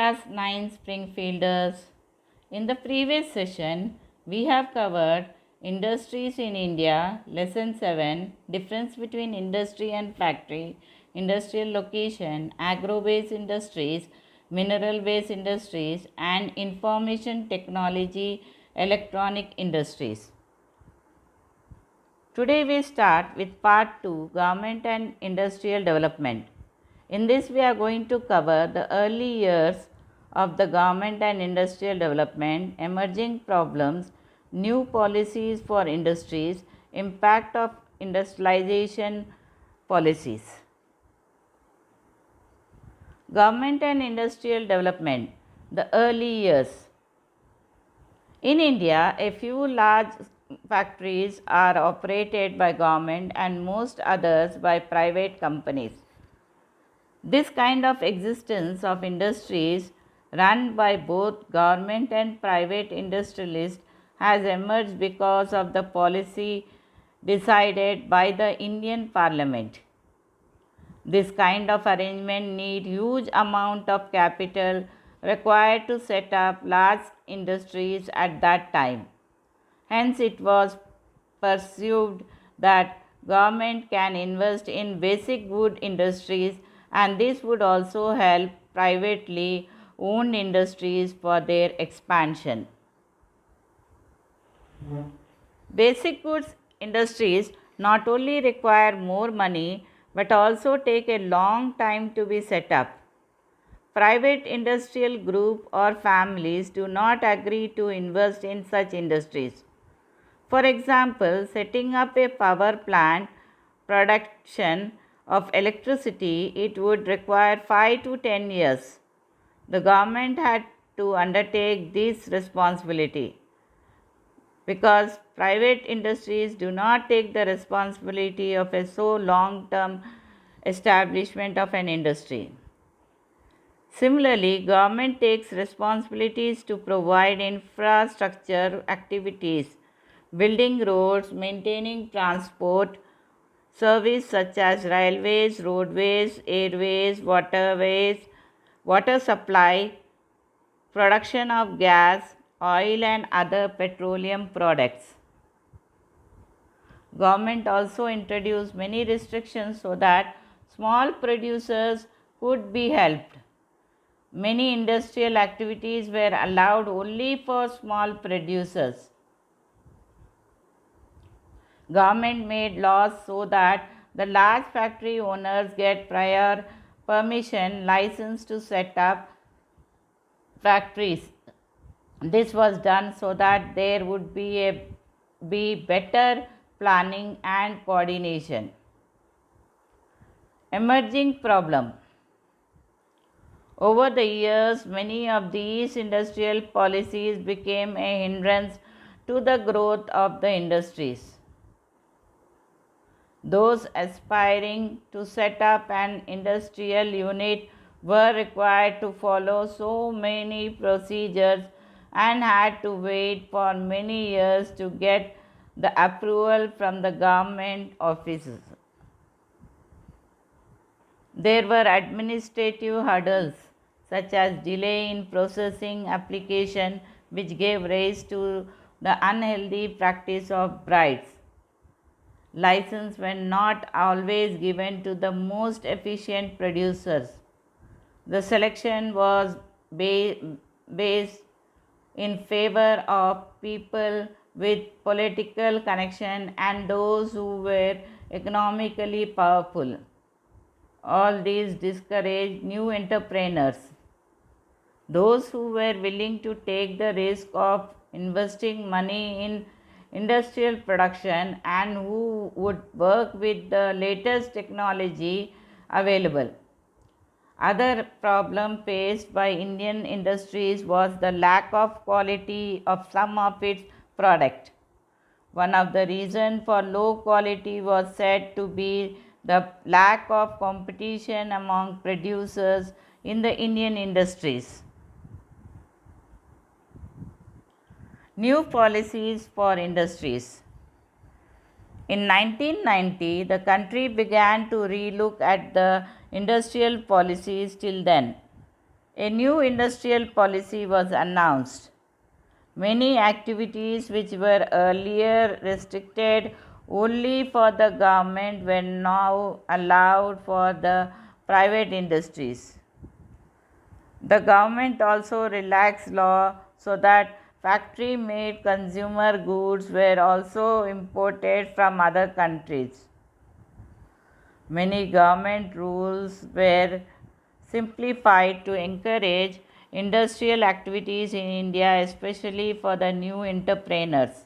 Class 9 Springfielders. In the previous session, we have covered Industries in India, Lesson 7, Difference between Industry and Factory, Industrial Location, Agro-based Industries, Mineral-based Industries, and Information Technology Electronic Industries. Today we start with Part 2, Government and Industrial Development. In this, we are going to cover the early years of the government and industrial development, emerging problems, new policies for industries, impact of industrialization policies. Government and industrial development, the early years. In India, a few large factories are operated by government and most others by private companies. This kind of existence of industries run by both government and private industrialists has emerged because of the policy decided by the Indian Parliament. This kind of arrangement need huge amount of capital required to set up large industries at that time. Hence, it was perceived that government can invest in basic good industries and this would also help privately owned industries for their expansion. Basic goods industries not only require more money but also take a long time to be set up. Private industrial group or families do not agree to invest in such industries. For example, setting up a power plant production of electricity, it would require 5 to 10 years. The government had to undertake this responsibility because private industries do not take the responsibility of a so long-term establishment of an industry. Similarly, government takes responsibilities to provide infrastructure activities, building roads, maintaining transport, service such as railways, roadways, airways, waterways, water supply, production of gas, oil and other petroleum products. Government also introduced many restrictions so that small producers could be helped. Many industrial activities were allowed only for small producers. Government made laws so that the large factory owners get prior permission license to set up factories. This was done so that there would be better planning and coordination. Emerging problem. Over the years, many of these industrial policies became a hindrance to the growth of the industries. Those aspiring to set up an industrial unit were required to follow so many procedures and had to wait for many years to get the approval from the government offices. There were administrative hurdles such as delay in processing application which gave rise to the unhealthy practice of bribes. License were not always given to the most efficient producers. The selection was based in favor of people with political connection and those who were economically powerful. All these discouraged new entrepreneurs. Those who were willing to take the risk of investing money in industrial production and who would work with the latest technology available. Other problem faced by Indian industries was the lack of quality of some of its product. One of the reasons for low quality was said to be the lack of competition among producers in the Indian industries. New policies for industries. In 1990, the country began to relook at the industrial policies till then. a new industrial policy was announced. Many activities which were earlier restricted only for the government were now allowed for the private industries. The government also relaxed law so that factory made consumer goods were also imported from other countries. Many government rules were simplified to encourage industrial activities in India, especially for the new entrepreneurs.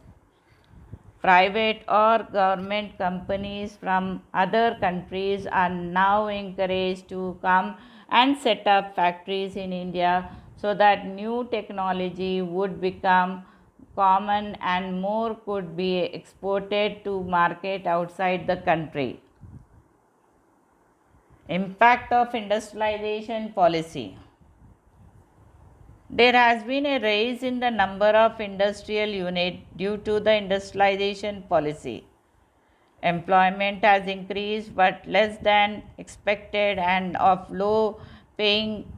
Private or government companies from other countries are now encouraged to come and set up factories in India so that new technology would become common and more could be exported to market outside the country. Impact of industrialization policy. There has been a rise in the number of industrial units due to the industrialization policy. Employment has increased but less than expected and of low paying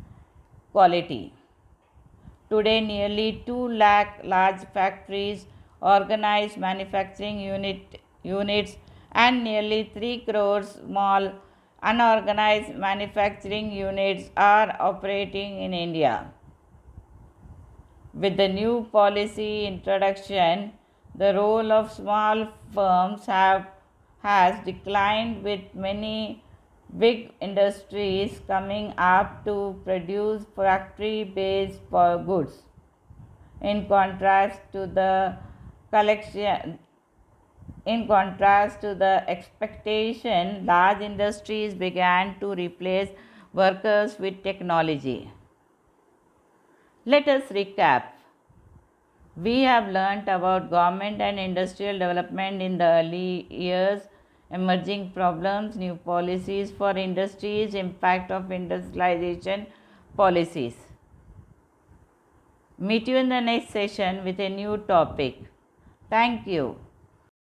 quality. Today, nearly 2 lakh large factories, organized manufacturing units, and nearly 3 crores small unorganized manufacturing units are operating in India. With the new policy introduction, the role of small firms has declined, with many big industries coming up to produce factory based goods. In contrast to the collection in contrast to the expectation, large industries began to replace workers with technology. Let us recap. We have learnt about government and industrial development in the early years, emerging problems, new policies for industries, impact of industrialization policies. Meet you in the next session with a new topic. Thank you.